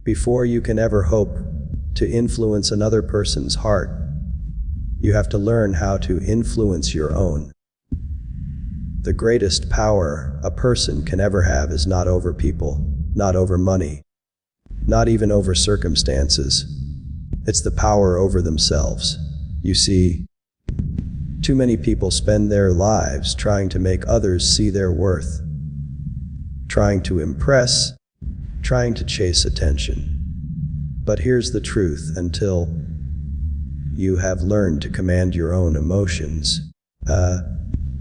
Before you can ever hope to influence another person's heart, you have to learn how to influence your own. The greatest power a person can ever have is not over people, not over money, not even over circumstances. It's the power over themselves. You see, too many people spend their lives trying to make others see their worth, trying to impress, trying to chase attention. But here's the truth: until you have learned to command your own emotions,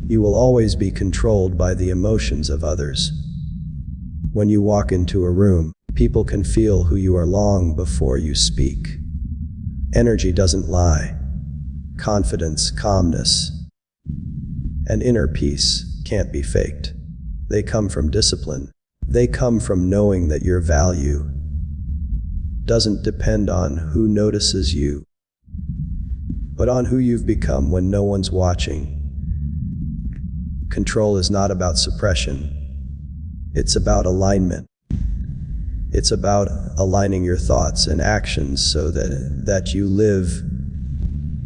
you will always be controlled by the emotions of others. When you walk into a room, people can feel who you are long before you speak. Energy doesn't lie. Confidence, calmness, and inner peace can't be faked. They come from discipline. They come from knowing that your value doesn't depend on who notices you, but on who you've become when no one's watching. Control is not about suppression. It's about alignment. It's about aligning your thoughts and actions so that you live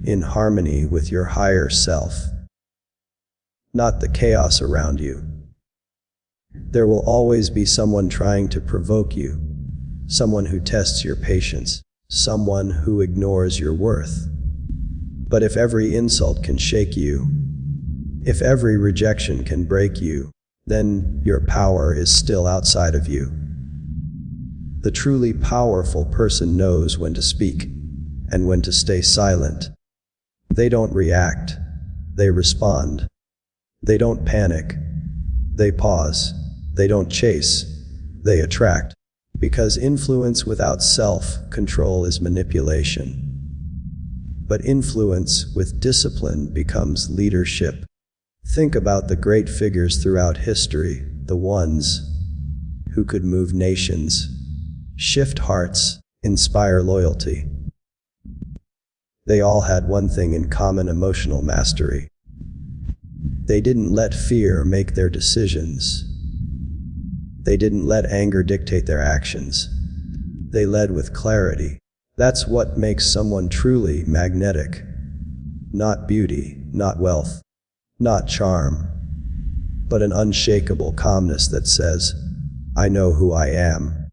in harmony with your higher self, not the chaos around you. There will always be someone trying to provoke you, someone who tests your patience, someone who ignores your worth. But if every insult can shake you, if every rejection can break you, then your power is still outside of you. The truly powerful person knows when to speak and when to stay silent. They don't react, they respond. They don't panic, they pause. They don't chase, they attract. Because influence without self-control is manipulation. But influence with discipline becomes leadership. Think about the great figures throughout history, the ones who could move nations, shift hearts, inspire loyalty. They all had one thing in common: emotional mastery. They didn't let fear make their decisions. They didn't let anger dictate their actions. They led with clarity. That's what makes someone truly magnetic. Not beauty, not wealth, not charm, but an unshakable calmness that says, "I know who I am."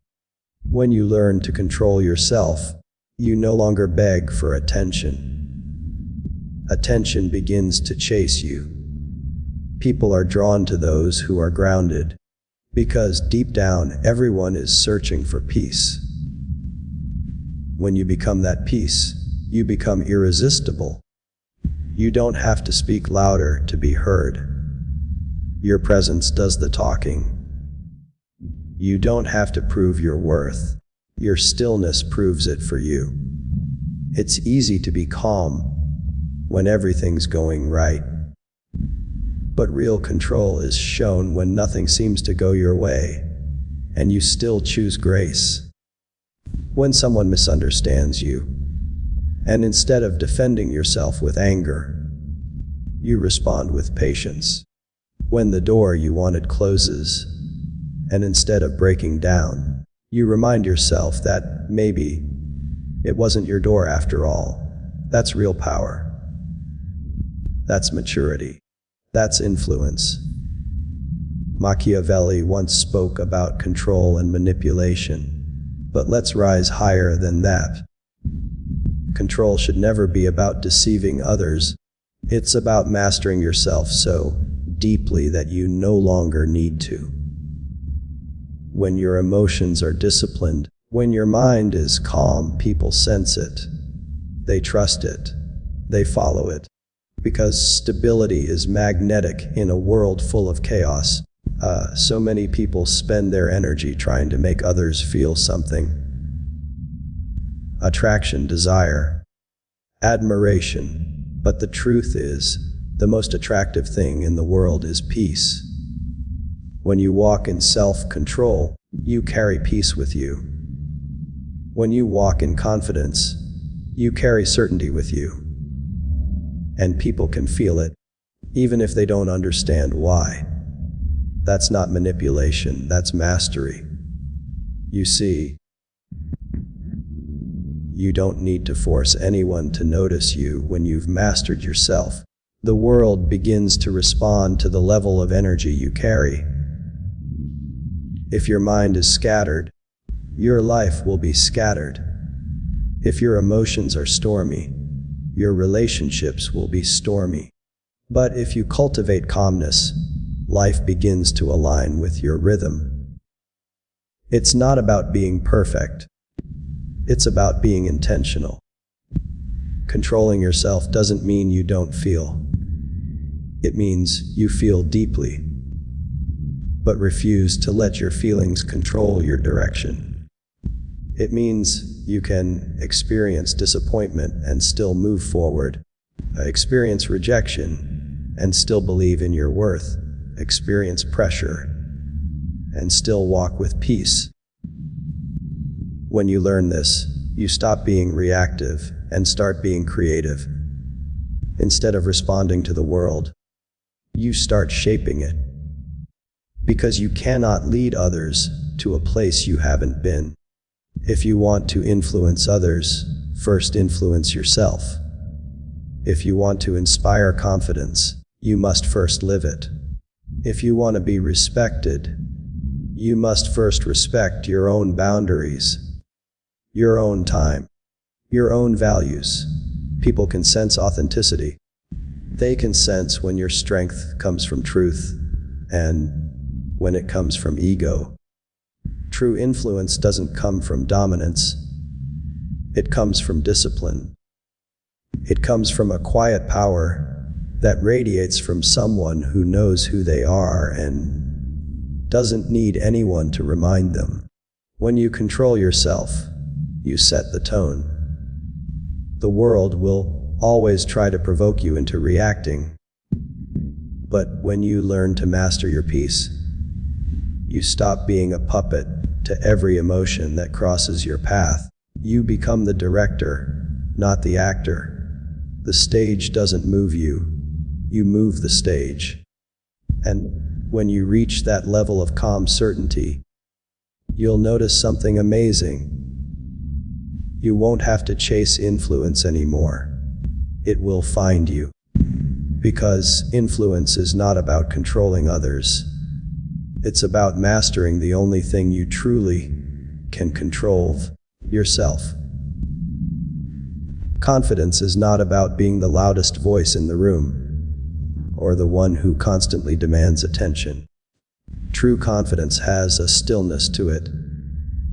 When you learn to control yourself, you no longer beg for attention. Attention begins to chase you. People are drawn to those who are grounded, because deep down everyone is searching for peace. When you become that peace, you become irresistible. You don't have to speak louder to be heard. Your presence does the talking. You don't have to prove your worth. Your stillness proves it for you. It's easy to be calm when everything's going right. But real control is shown when nothing seems to go your way, and you still choose grace. When someone misunderstands you, and instead of defending yourself with anger, you respond with patience. When the door you wanted closes, and instead of breaking down, you remind yourself that maybe it wasn't your door after all. That's real power. That's maturity. That's influence. Machiavelli once spoke about control and manipulation, but let's rise higher than that. Control should never be about deceiving others. It's about mastering yourself so deeply that you no longer need to. When your emotions are disciplined, when your mind is calm, people sense it. They trust it. They follow it. Because stability is magnetic in a world full of chaos. So many people spend their energy trying to make others feel something. Attraction, desire, admiration. But the truth is, the most attractive thing in the world is peace. When you walk in self-control, you carry peace with you. When you walk in confidence, you carry certainty with you. And people can feel it, even if they don't understand why. That's not manipulation, that's mastery. You see, You don't need to force anyone to notice you when you've mastered yourself. The world begins to respond to the level of energy you carry. If your mind is scattered, your life will be scattered. If your emotions are stormy, your relationships will be stormy. But if you cultivate calmness, life begins to align with your rhythm. It's not about being perfect. It's about being intentional. Controlling yourself doesn't mean you don't feel. It means you feel deeply, but refuse to let your feelings control your direction. It means you can experience disappointment and still move forward, experience rejection and still believe in your worth, experience pressure and still walk with peace. When you learn this, you stop being reactive and start being creative. Instead of responding to the world, you start shaping it. Because you cannot lead others to a place you haven't been. If you want to influence others, first influence yourself. If you want to inspire confidence, you must first live it. If you want to be respected, you must first respect your own boundaries, your own time, your own values. People can sense authenticity. They can sense when your strength comes from truth and when it comes from ego. True influence doesn't come from dominance. It comes from discipline. It comes from a quiet power that radiates from someone who knows who they are and doesn't need anyone to remind them. When you control yourself, you set the tone. The world will always try to provoke you into reacting. But when you learn to master your peace, you stop being a puppet to every emotion that crosses your path. You become the director, not the actor. The stage doesn't move you, you move the stage. And when you reach that level of calm certainty, you'll notice something amazing. You won't have to chase influence anymore. It will find you. Because influence is not about controlling others. It's about mastering the only thing you truly can control, yourself. Confidence is not about being the loudest voice in the room, or the one who constantly demands attention. True confidence has a stillness to it,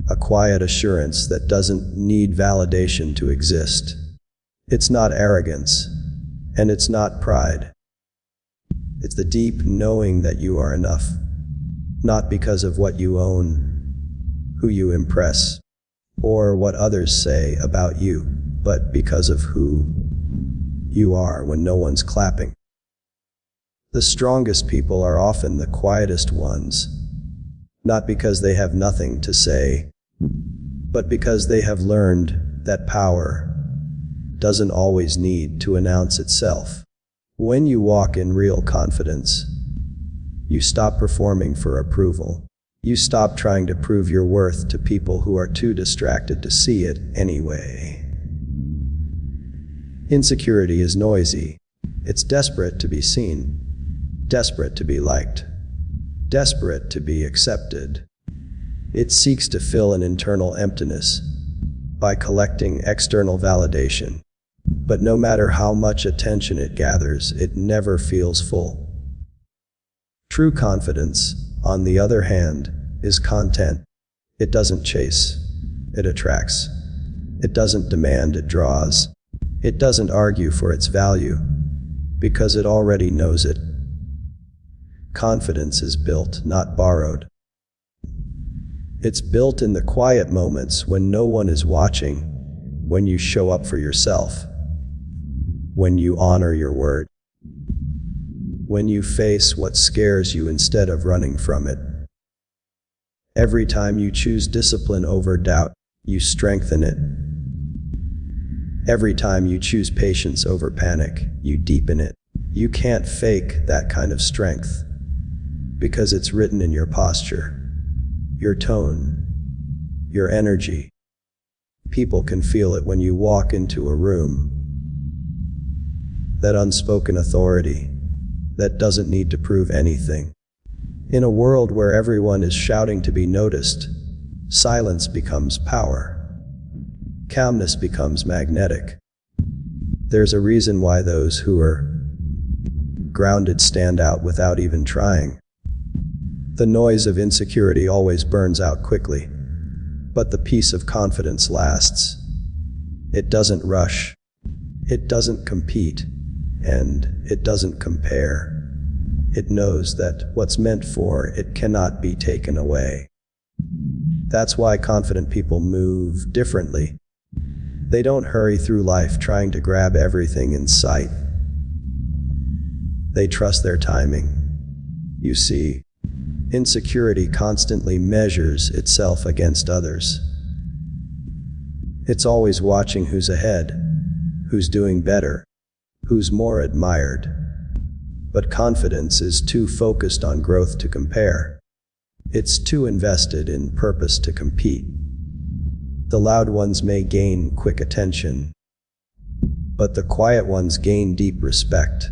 a quiet assurance that doesn't need validation to exist. It's not arrogance, and it's not pride. It's the deep knowing that you are enough, not because of what you own, who you impress, or what others say about you, but because of who you are when no one's clapping. The strongest people are often the quietest ones, not because they have nothing to say, but because they have learned that power doesn't always need to announce itself. When you walk in real confidence, you stop performing for approval. You stop trying to prove your worth to people who are too distracted to see it anyway. Insecurity is noisy. It's desperate to be seen, desperate to be liked, desperate to be accepted. It seeks to fill an internal emptiness by collecting external validation. But no matter how much attention it gathers, it never feels full. True confidence, on the other hand, is content. It doesn't chase, it attracts. It doesn't demand, it draws. It doesn't argue for its value, because it already knows it. Confidence is built, not borrowed. It's built in the quiet moments when no one is watching, when you show up for yourself, when you honor your word, when you face what scares you instead of running from it. Every time you choose discipline over doubt, you strengthen it. Every time you choose patience over panic, you deepen it. You can't fake that kind of strength, because it's written in your posture, your tone, your energy, People can feel it when you walk into a room. That unspoken authority that doesn't need to prove anything. In a world where everyone is shouting to be noticed, silence becomes power. Calmness becomes magnetic. There's a reason why those who are grounded stand out without even trying. The noise of insecurity always burns out quickly, but the peace of confidence lasts. It doesn't rush, it doesn't compete, and it doesn't compare. It knows that what's meant for it cannot be taken away. That's why confident people move differently. They don't hurry through life trying to grab everything in sight. They trust their timing. You see, insecurity constantly measures itself against others. It's always watching who's ahead, who's doing better, who's more admired. But confidence is too focused on growth to compare. It's too invested in purpose to compete. The loud ones may gain quick attention, but the quiet ones gain deep respect.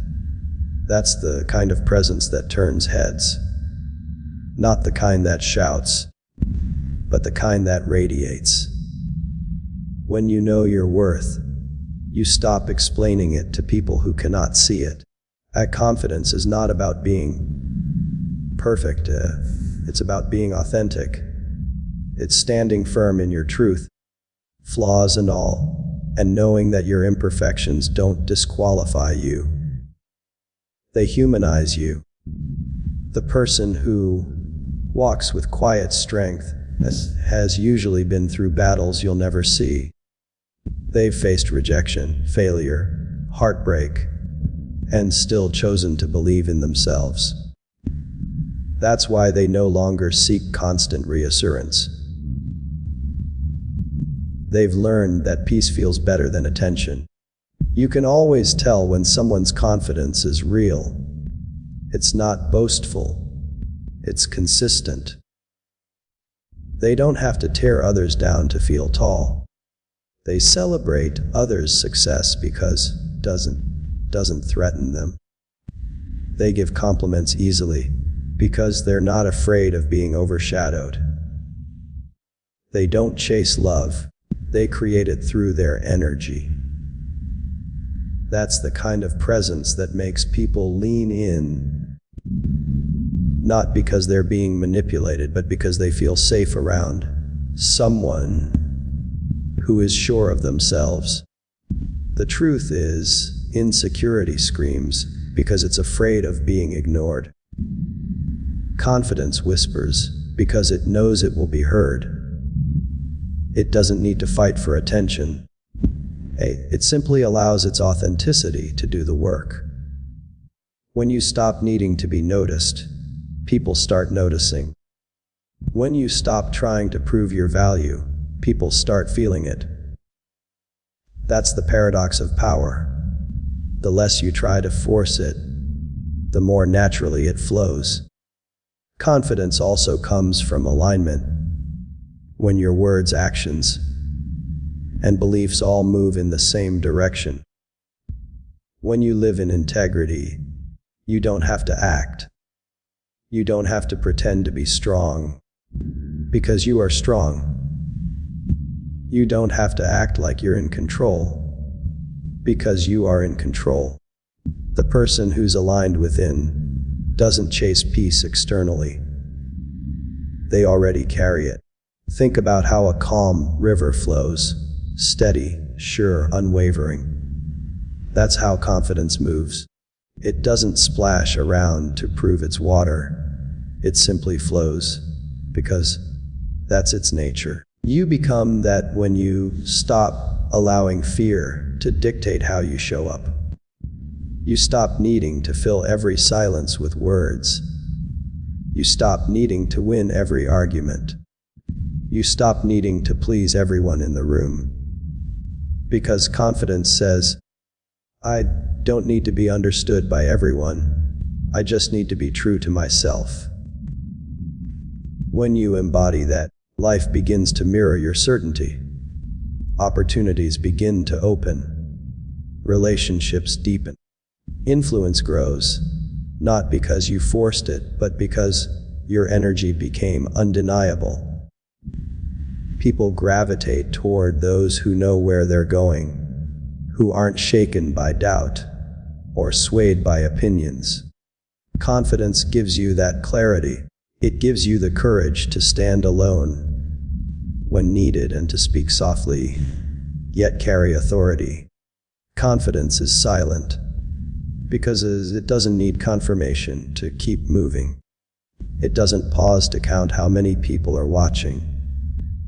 That's the kind of presence that turns heads. Not the kind that shouts, but the kind that radiates. When you know your worth, you stop explaining it to people who cannot see it. Confidence is not about being perfect, it's about being authentic. It's standing firm in your truth, flaws and all, and knowing that your imperfections don't disqualify you. They humanize you. The person who walks with quiet strength has usually been through battles you'll never see. They've faced rejection, failure, heartbreak, and still chosen to believe in themselves. That's why they no longer seek constant reassurance. They've learned that peace feels better than attention. You can always tell when someone's confidence is real. It's not boastful. It's consistent. They don't have to tear others down to feel tall. They celebrate others' success because it doesn't threaten them. They give compliments easily because they're not afraid of being overshadowed. They don't chase love. They create it through their energy. That's the kind of presence that makes people lean in, not because they're being manipulated, but because they feel safe around someone who is sure of themselves. The truth is, insecurity screams because it's afraid of being ignored. Confidence whispers because it knows it will be heard. It doesn't need to fight for attention. It simply allows its authenticity to do the work. When you stop needing to be noticed, people start noticing. When you stop trying to prove your value, people start feeling it. That's the paradox of power. The less you try to force it, the more naturally it flows. Confidence also comes from alignment. When your words, actions, and beliefs all move in the same direction. When you live in integrity, you don't have to act. You don't have to pretend to be strong, because you are strong. You don't have to act like you're in control, because you are in control. The person who's aligned within doesn't chase peace externally. They already carry it. Think about how a calm river flows, steady, sure, unwavering. That's how confidence moves. It doesn't splash around to prove its water. It simply flows, because that's its nature. You become that when you stop allowing fear to dictate how you show up. You stop needing to fill every silence with words. You stop needing to win every argument. You stop needing to please everyone in the room. Because confidence says, I don't need to be understood by everyone. I just need to be true to myself. When you embody that, life begins to mirror your certainty. Opportunities begin to open. Relationships deepen. Influence grows, not because you forced it, but because your energy became undeniable. People gravitate toward those who know where they're going, who aren't shaken by doubt or swayed by opinions. Confidence gives you that clarity. It gives you the courage to stand alone when needed and to speak softly, yet carry authority. Confidence is silent because it doesn't need confirmation to keep moving. It doesn't pause to count how many people are watching.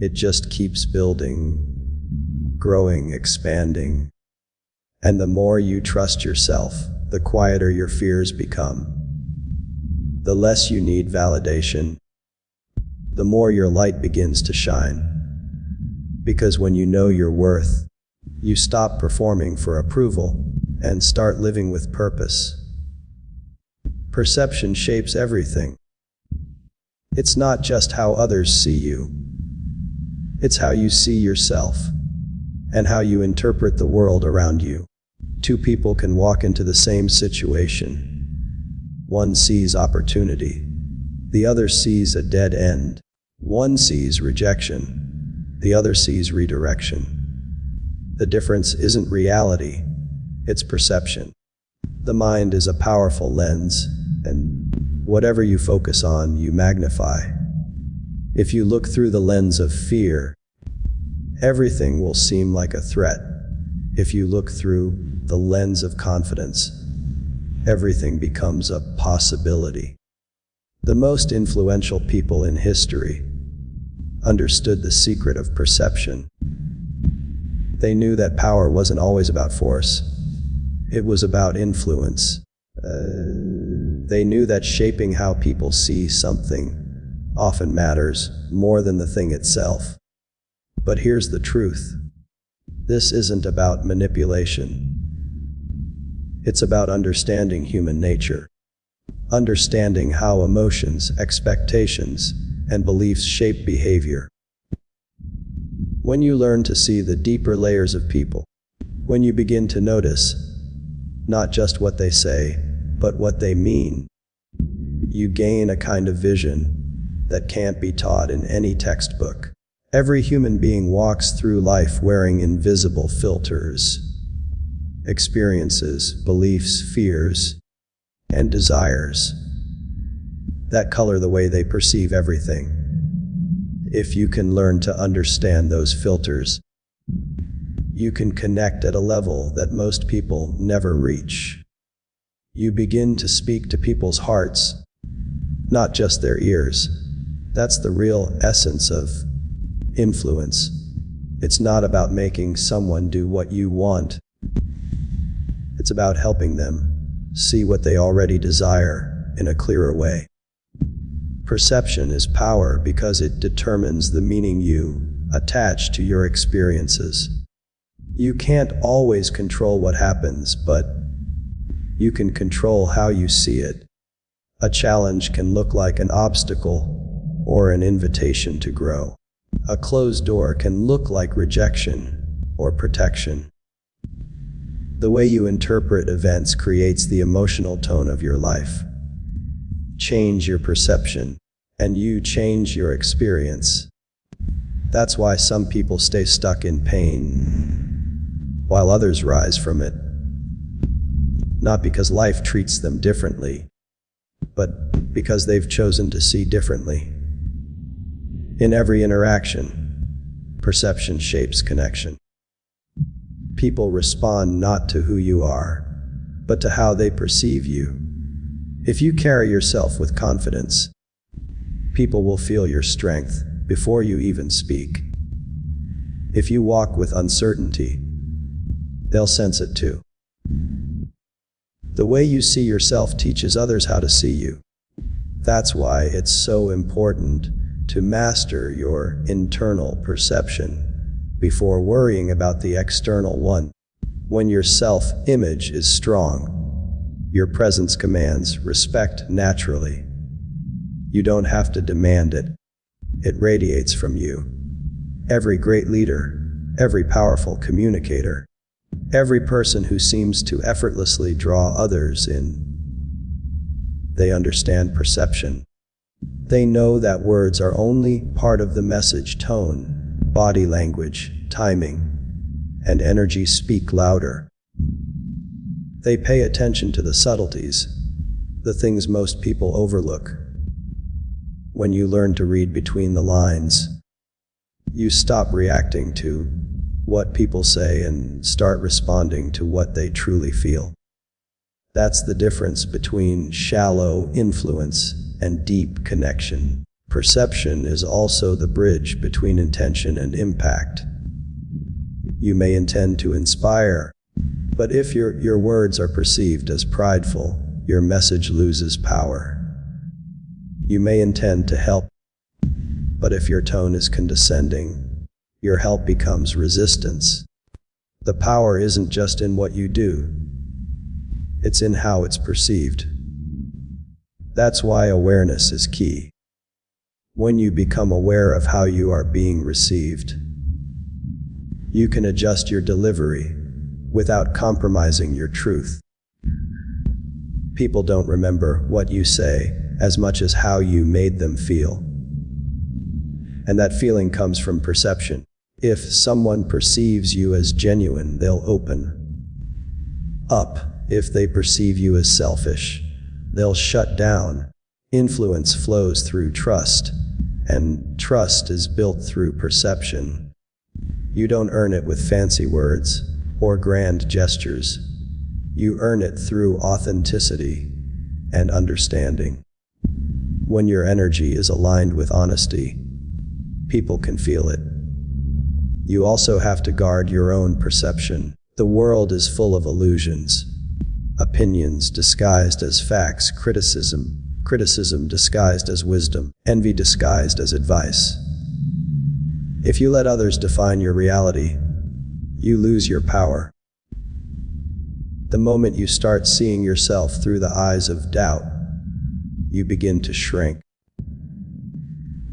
It just keeps building, growing, expanding. And the more you trust yourself, the quieter your fears become. The less you need validation, the more your light begins to shine. Because when you know your worth, you stop performing for approval and start living with purpose. Perception shapes everything. It's not just how others see you. It's how you see yourself and how you interpret the world around you. Two people can walk into the same situation. One sees opportunity. The other sees a dead end. One sees rejection. The other sees redirection. The difference isn't reality, it's perception. The mind is a powerful lens, and whatever you focus on, you magnify. If you look through the lens of fear, everything will seem like a threat. If you look through the lens of confidence, everything becomes a possibility. The most influential people in history understood the secret of perception. They knew that power wasn't always about force. It was about influence. They knew that shaping how people see something often matters more than the thing itself. But here's the truth. This isn't about manipulation. It's about understanding human nature. Understanding how emotions, expectations, and beliefs shape behavior. When you learn to see the deeper layers of people, when you begin to notice not just what they say, but what they mean, you gain a kind of vision that can't be taught in any textbook. Every human being walks through life wearing invisible filters, experiences, beliefs, fears, and desires that color the way they perceive everything. If you can learn to understand those filters, you can connect at a level that most people never reach. You begin to speak to people's hearts, not just their ears. That's the real essence of influence. It's not about making someone do what you want. It's about helping them see what they already desire in a clearer way. Perception is power because it determines the meaning you attach to your experiences. You can't always control what happens, but you can control how you see it. A challenge can look like an obstacle or an invitation to grow. A closed door can look like rejection or protection. The way you interpret events creates the emotional tone of your life. Change your perception, and you change your experience. That's why some people stay stuck in pain, while others rise from it. Not because life treats them differently, but because they've chosen to see differently. In every interaction, perception shapes connection. People respond not to who you are, but to how they perceive you. If you carry yourself with confidence, people will feel your strength before you even speak. If you walk with uncertainty, they'll sense it too. The way you see yourself teaches others how to see you. That's why it's so important to master your internal perception before worrying about the external one. When your self-image is strong, your presence commands respect naturally. You don't have to demand it. It radiates from you. Every great leader, every powerful communicator, every person who seems to effortlessly draw others in. They understand perception. They know that words are only part of the message. Tone, body language, timing, and energy speak louder. They pay attention to the subtleties, the things most people overlook. When you learn to read between the lines, you stop reacting to what people say and start responding to what they truly feel. That's the difference between shallow influence and deep connection. Perception is also the bridge between intention and impact. You may intend to inspire, but if your words are perceived as prideful, your message loses power. You may intend to help, but if your tone is condescending, your help becomes resistance. The power isn't just in what you do, it's in how it's perceived. That's why awareness is key. When you become aware of how you are being received, you can adjust your delivery without compromising your truth. People don't remember what you say as much as how you made them feel. And that feeling comes from perception. If someone perceives you as genuine, they'll open up. If they perceive you as selfish, they'll shut down. Influence flows through trust, and trust is built through perception. You don't earn it with fancy words or grand gestures. You earn it through authenticity and understanding. When your energy is aligned with honesty, people can feel it. You also have to guard your own perception. The world is full of illusions. Opinions disguised as facts, criticism disguised as wisdom, envy disguised as advice. If you let others define your reality, you lose your power. The moment you start seeing yourself through the eyes of doubt, you begin to shrink.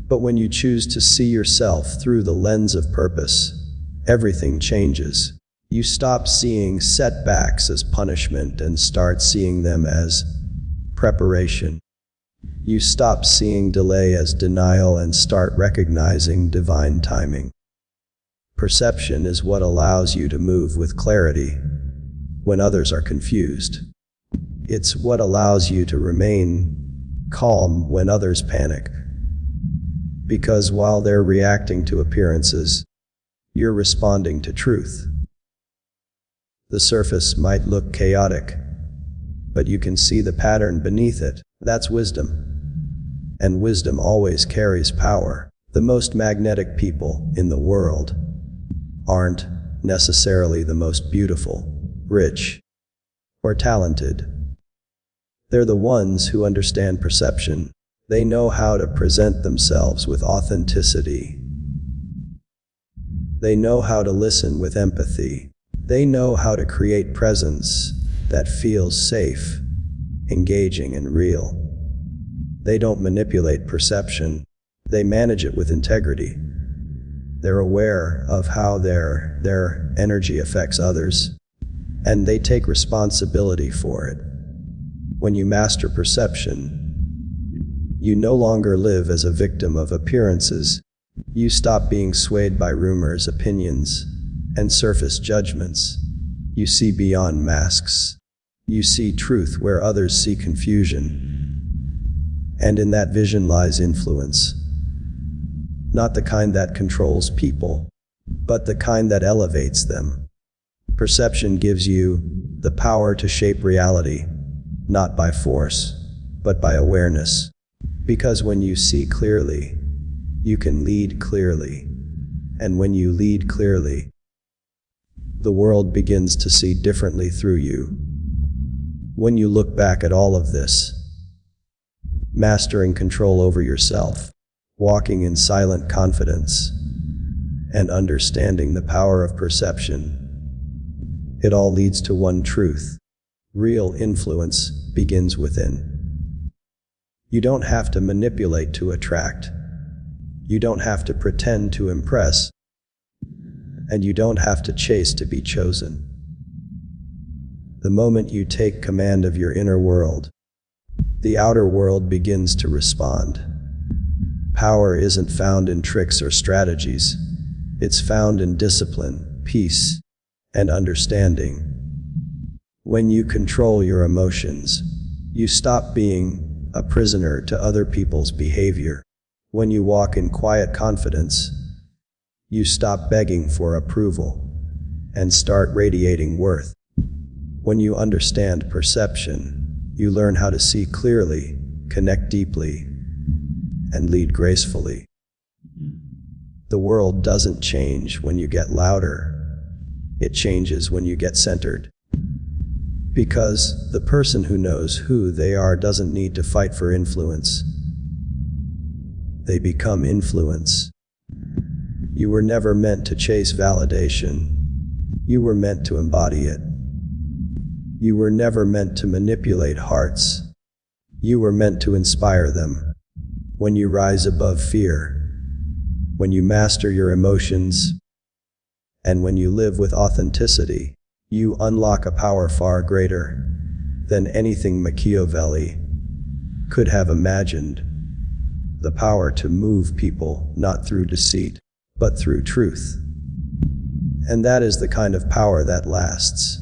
But when you choose to see yourself through the lens of purpose, everything changes. You stop seeing setbacks as punishment and start seeing them as preparation. You stop seeing delay as denial and start recognizing divine timing. Perception is what allows you to move with clarity when others are confused. It's what allows you to remain calm when others panic. Because while they're reacting to appearances, you're responding to truth. The surface might look chaotic, but you can see the pattern beneath it. That's wisdom. And wisdom always carries power. The most magnetic people in the world aren't necessarily the most beautiful, rich, or talented. They're the ones who understand perception. They know how to present themselves with authenticity. They know how to listen with empathy. They know how to create presence that feels safe, engaging, and real. They don't manipulate perception. They manage it with integrity. They're aware of how their energy affects others, and they take responsibility for it. When you master perception, you no longer live as a victim of appearances. You stop being swayed by rumors, opinions, and surface judgments. You see beyond masks. You see truth where others see confusion. And in that vision lies influence. Not the kind that controls people, but the kind that elevates them. Perception gives you the power to shape reality, not by force, but by awareness. Because when you see clearly, you can lead clearly. And when you lead clearly, the world begins to see differently through you. When you look back at all of this, mastering control over yourself, walking in silent confidence, and understanding the power of perception, it all leads to one truth. Real influence begins within. You don't have to manipulate to attract. You don't have to pretend to impress. and you don't have to chase to be chosen. The moment you take command of your inner world, the outer world begins to respond. Power isn't found in tricks or strategies. It's found in discipline, peace, and understanding. When you control your emotions, you stop being a prisoner to other people's behavior. When you walk in quiet confidence, you stop begging for approval and start radiating worth. When you understand perception, you learn how to see clearly, connect deeply, and lead gracefully. The world doesn't change when you get louder. It changes when you get centered. Because the person who knows who they are doesn't need to fight for influence. They become influence. You were never meant to chase validation. You were meant to embody it. You were never meant to manipulate hearts. You were meant to inspire them. When you rise above fear, when you master your emotions, and when you live with authenticity, you unlock a power far greater than anything Machiavelli could have imagined. The power to move people not through deceit, but through truth. And that is the kind of power that lasts.